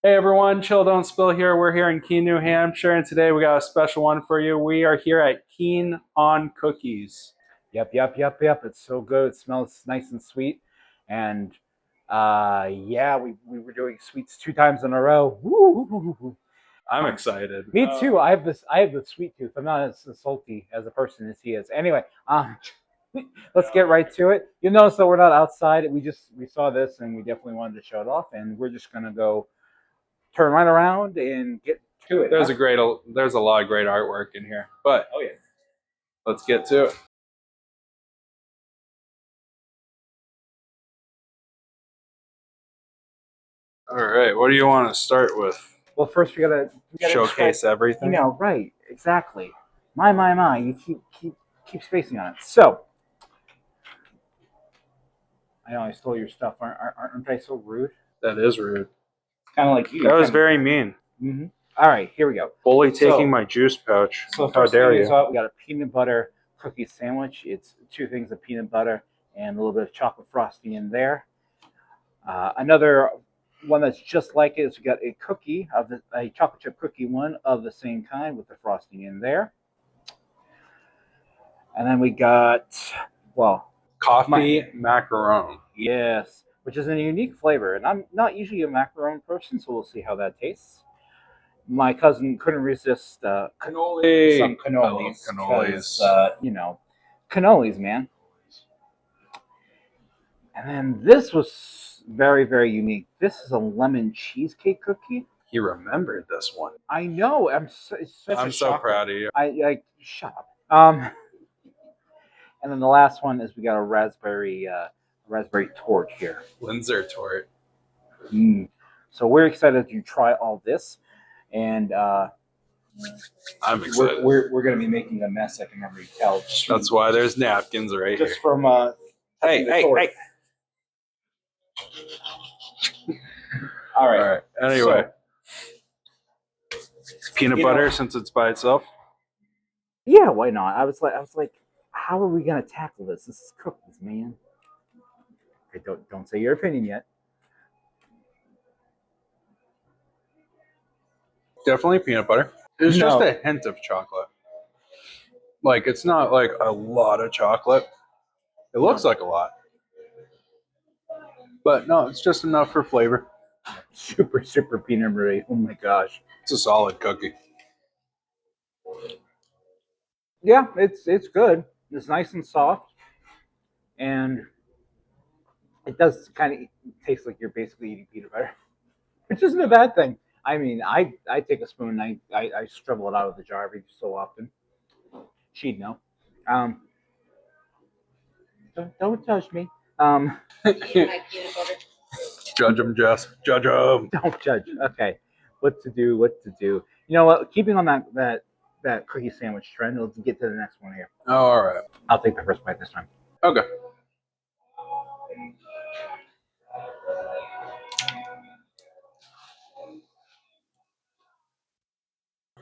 Hey everyone, Chill Don't Spill here. We're here in Keene, New Hampshire, and today we got a special one for you. We are here at Keene On Cookies. Yep. It's so good. It smells nice and sweet. And yeah, we were doing sweets 2 times in a row. Woo. I'm excited. Me too. I have the sweet tooth. I'm not as salty as a person as he is. Anyway, let's get right to it. You'll notice that we're not outside. We saw this and we definitely wanted to show it off, and we're just gonna go turn right around and get to it. There's a lot of great artwork in here, but Oh yeah. let's get to it. All right, what do you want to start with? Well, first we gotta Showcase everything. right, exactly. My. You keep spacing on it. So I know I stole your stuff. Aren't I so rude? That is rude. Kind of like you. That was very mean. Mm-hmm. All right, here we go. Bully taking my juice pouch. So How first dare thing is you? we got a peanut butter cookie sandwich. It's two things of peanut butter and a little bit of chocolate frosting in there. Another one that's just like it is we got a chocolate chip cookie one of the same kind with the frosting in there. And then we got, well, Coffee macaron. yes, which is a unique flavor. And I'm not usually a macaron person, so we'll see how that tastes. My cousin couldn't resist Cannoli. some I love cannolis. cannolis. Cannolis, man. And then this was very, very unique. This is a lemon cheesecake cookie. He remembered this one. I know. It's such I'm a so shocker. proud of you. I shut up. And then the last one is we got a raspberry torte here. Windsor Torte. So we're excited to try all this, and I'm excited. we're going to be making a mess. I can already tell. That's why there's napkins right Just here. from Hey. All All right. right. Anyway, peanut butter since it's by itself. Yeah, why not? I was like, how are we going to tackle this? This is cookies, man. Okay, don't say your opinion yet. Definitely peanut butter. It's just a hint of chocolate. Like it's not like a lot of chocolate. It looks like a lot. But no, it's just enough for flavor. Super peanut butter. Oh my gosh. It's a solid cookie. Yeah, it's good. It's nice and soft, and it does kind of taste like you're basically eating peanut butter, which isn't a bad thing. I mean, I take a spoon and I struggle it out of the jar every so often. She'd know. Um, don't judge me. Judge them, Jess. Judge them. Don't judge. Okay, what to do? What to do? You know what? Keeping on that cookie sandwich trend, let's get to the next one here. Oh, all right. I'll take the first bite this time. Okay.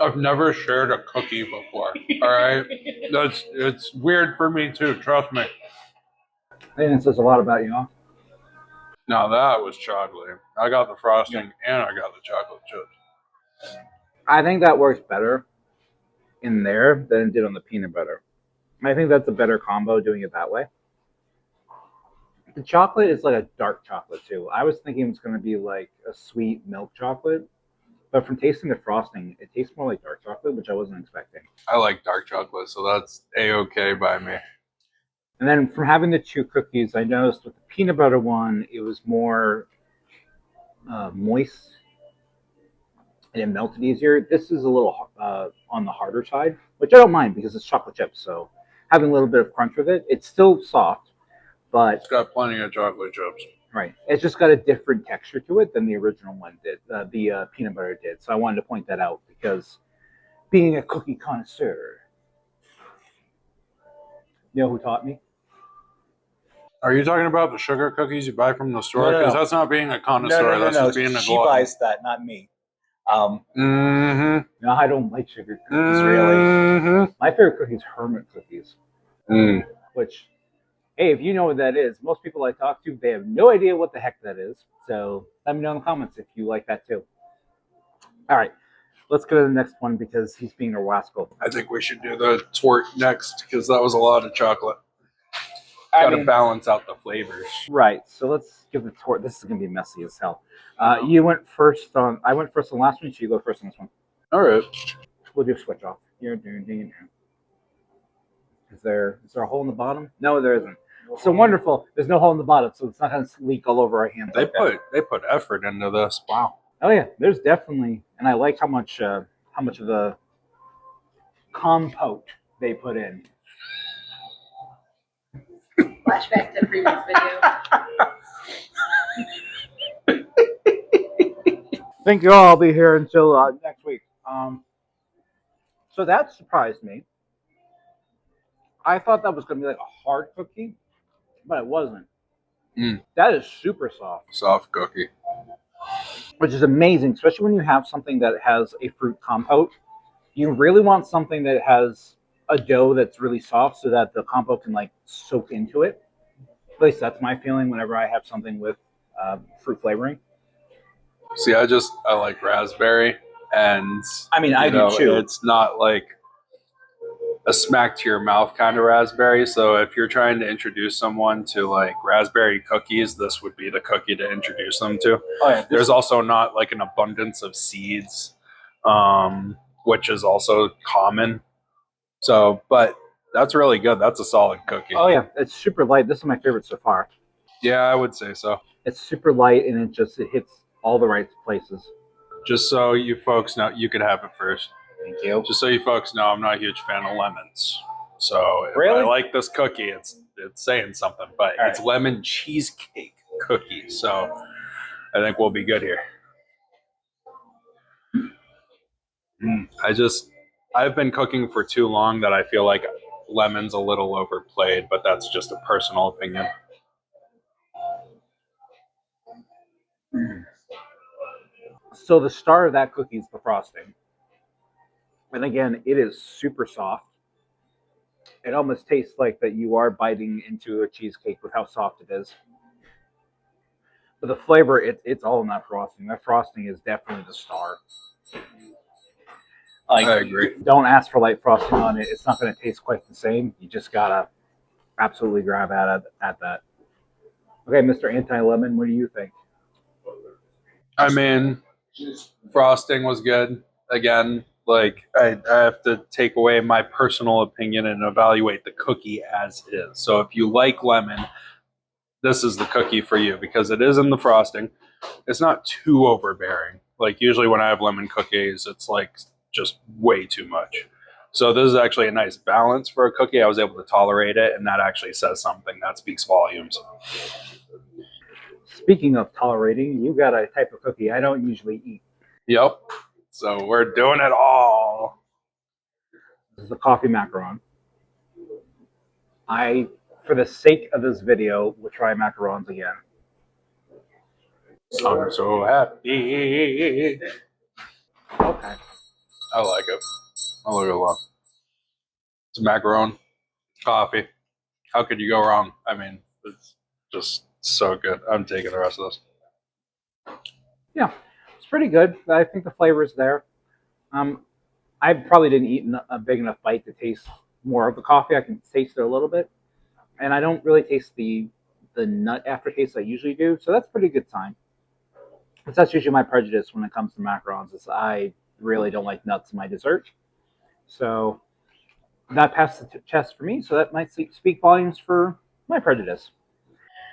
I've never shared a cookie before. All right. It's weird for me too. Trust me. I think it says a lot about you, huh? Now that was chocolate. I got the frosting and I got the chocolate chips. I think that works better in there than it did on the peanut butter. I think that's a better combo doing it that way. The chocolate is like a dark chocolate too. I was thinking it was going to be like a sweet milk chocolate, but from tasting the frosting, it tastes more like dark chocolate, which I wasn't expecting. I like dark chocolate, so that's a-okay by me. And then from having the two cookies, I noticed with the peanut butter one, it was more moist and it melted easier. This is a little on the harder side, which I don't mind because it's chocolate chips. So having a little bit of crunch with it, it's still soft, but It's got plenty of chocolate chips. right, it's just got a different texture to it than the original one did. The peanut butter did. So I wanted to point that out because being a cookie connoisseur, you know who taught me? Are you talking about the sugar cookies you buy from the store? No. Because that's not being a connoisseur. That's just being a She glutton. buys that, not me. Mm-hmm. No, I don't like sugar cookies really. Mm-hmm. My favorite cookie is Hermit cookies, Mm. which, hey, if you know what that is, most people I talk to, they have no idea what the heck that is. So let me know in the comments if you like that too. All right, let's go to the next one because he's being a rascal. I think we should do the Torte next because that was a lot of chocolate. Got to balance out the flavors. Right. So let's give the Torte. This is gonna be messy as hell. You went first on. I went first on the last one. So you go first on this one. All right. We'll do switch off. Is there a hole in the bottom? No, there isn't. So wonderful. There's no hole in the bottom, so it's not going to leak all over our hands. They put effort into this. Wow. Oh yeah, there's definitely, and I like how much of the compote they put in. Flashback to previous video. Think you all I'll be here until next week. So that surprised me. I thought that was going to be like a hard cookie, but it wasn't. That is super soft. Soft cookie. Which is amazing, especially when you have something that has a fruit compote. You really want something that has a dough that's really soft so that the compote can like soak into it. At least that's my feeling whenever I have something with fruit flavoring. See, I like raspberry, and I mean, I do too. It's not like a smack to your mouth kind of raspberry. So if you're trying to introduce someone to like raspberry cookies, this would be the cookie to introduce them to. Oh, yeah. There's also not like an abundance of seeds, which is also common. So, but that's really good. That's a solid cookie. Oh yeah, it's super light. This is my favorite so far. Yeah, I would say so. It's super light and it hits all the right places. Just so you folks know, you could have it first. Thank you. Just so you folks know, I'm not a huge fan of lemons. So if really? I like this cookie, it's saying something. But all it's right. Lemon cheesecake cookie. So I think we'll be good here. I've been cooking for too long that I feel like lemon's a little overplayed, but that's just a personal opinion. So the star of that cookie is the frosting. And again, it is super soft. It almost tastes like that you are biting into a cheesecake with how soft it is. But the flavor, it's all in that frosting. That frosting is definitely the star. Like, I agree. Don't ask for light frosting on it. It's not going to taste quite the same. You just got to absolutely grab at that. Okay, Mr. Anti-Lemon, what do you think? I mean, frosting was good. Again, like I have to take away my personal opinion and evaluate the cookie as is. So if you like lemon, this is the cookie for you because it is in the frosting. It's not too overbearing. Like usually when I have lemon cookies, it's like just way too much. So this is actually a nice balance for a cookie. I was able to tolerate it, and that actually says something. That speaks volumes. Speaking of tolerating, you got a type of cookie I don't usually eat. Yep. So we're doing it all. This is the coffee macaron. For the sake of this video, will try macarons again. I'm so happy. Okay. I like it. I like it a lot. It's macaron, coffee. How could you go wrong? I mean, it's just so good. I'm taking the rest of this. Yeah, it's pretty good. I think the flavor is there. I probably didn't eat a big enough bite to taste more of the coffee. I can taste it a little bit. And I don't really taste the nut aftertaste I usually do. So that's a pretty good sign. That's usually my prejudice when it comes to macarons, is I really don't like nuts in my dessert. So that passed the test for me. So that might speak volumes for my prejudice.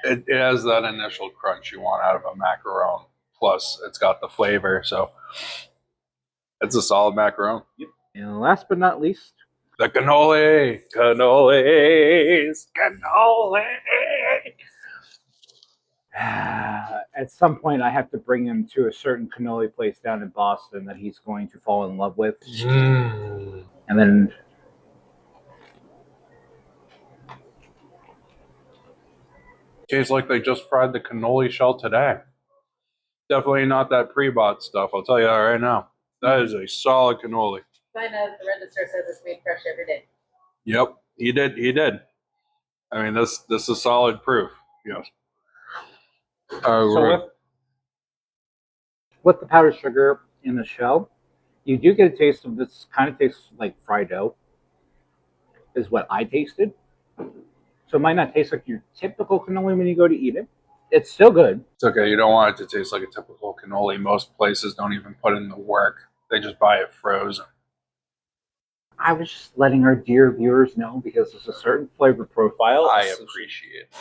It has that initial crunch you want out of a macaron. Plus, it's got the flavor. So it's a solid macaron. Yep. And last but not least, the cannoli. Cannolis. Cannoli. At some point, I have to bring him to a certain cannoli place down in Boston that he's going to fall in love with. And then tastes like they just fried the cannoli shell today. Definitely not that pre-bought stuff. I'll tell you that right now. That is a solid cannoli. Sign up. The register says it's made fresh every day. Yep, he did. He did. I mean, this is solid proof. Yes. So with the powdered sugar in the shell. You do get a taste of this. Kind of tastes like fried dough, is what I tasted. So it might not taste like your typical cannoli when you go to eat it. It's still good. It's okay. You don't want it to taste like a typical cannoli. Most places don't even put in the work. They just buy it frozen. I was just letting our dear viewers know because there's a certain flavor profile. I appreciate it.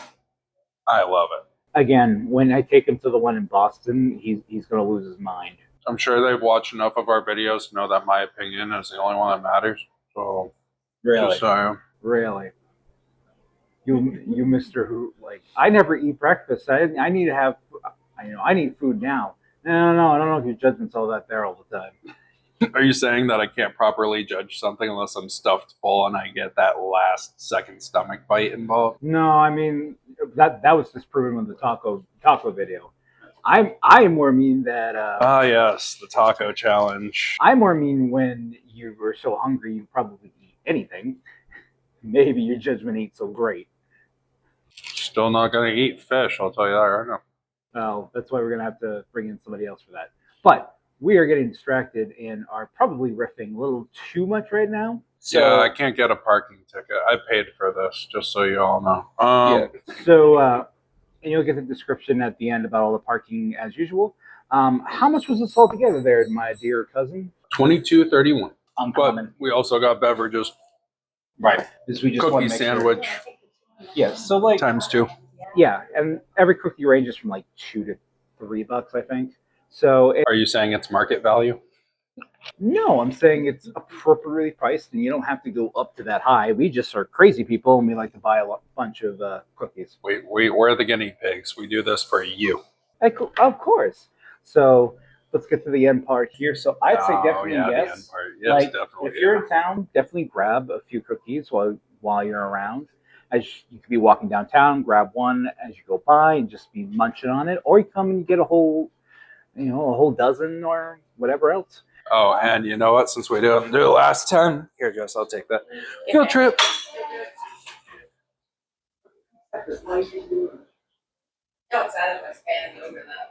I love it. Again, when I take him to the one in Boston, he's going to lose his mind. I'm sure they've watched enough of our videos to know that my opinion is the only one that matters. So, just saying. Really? You Mr. Who, like, I never eat breakfast. I need to have, I need food now. No, I don't know if your judgment's all that there all the time. Are you saying that I can't properly judge something unless I'm stuffed full and I get that last second stomach bite involved? No, I mean, that was just proven with the taco video. I more mean that. Yes, the taco challenge. I more mean when you were so hungry you probably eat anything. Maybe your judgment ain't so great. Still not gonna eat fish. I'll tell you that right now. Well, that's why we're gonna have to bring in somebody else for that. But we are getting distracted and are probably riffing a little too much right now. So, yeah, I can't get a parking ticket. I paid for this, just so you all know. So, and you'll get the description at the end about all the parking as usual. How much was this all together there, my dear cousin? $22.31. Uncommon. But we also got beverages. Right. This we just want Cookie to make sandwich. Sure. Yes. So like ×2. Yeah, and every cookie ranges from like $2 to $3, I think. So Are you saying it's market value? No, I'm saying it's appropriately priced, and you don't have to go up to that high. We just are crazy people, and we like to buy a bunch of cookies. We're the guinea pigs. We do this for you. Of course. So let's get to the end part here. So I'd say definitely yeah, yes. The end part. Yes, like, definitely. If you're in town, definitely grab a few cookies while you're around. As you could be walking downtown, grab one as you go by, and just be munching on it, or you come and you get a whole dozen or whatever else. Oh, and you know what? Since we didn't do it last time, here, Jess, I'll take that. Field trip.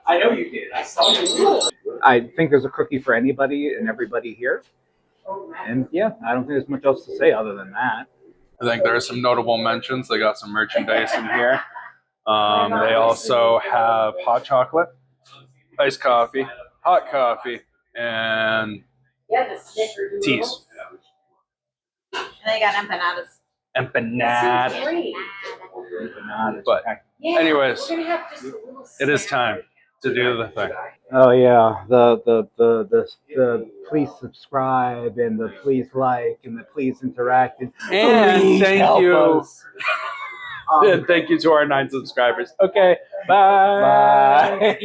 I know you did. I saw you. I think there's a cookie for anybody and everybody here. And yeah, I don't think there's much else to say other than that. I think there are some notable mentions. They got some merchandise in here. They also have hot chocolate, iced coffee, hot coffee, and teas. And they got empanadas. Empanadas. But anyways, it is time to do the thing. Oh yeah, the please subscribe and the please like and the please interact and thank you. Thank you to our 9 subscribers. Okay, bye.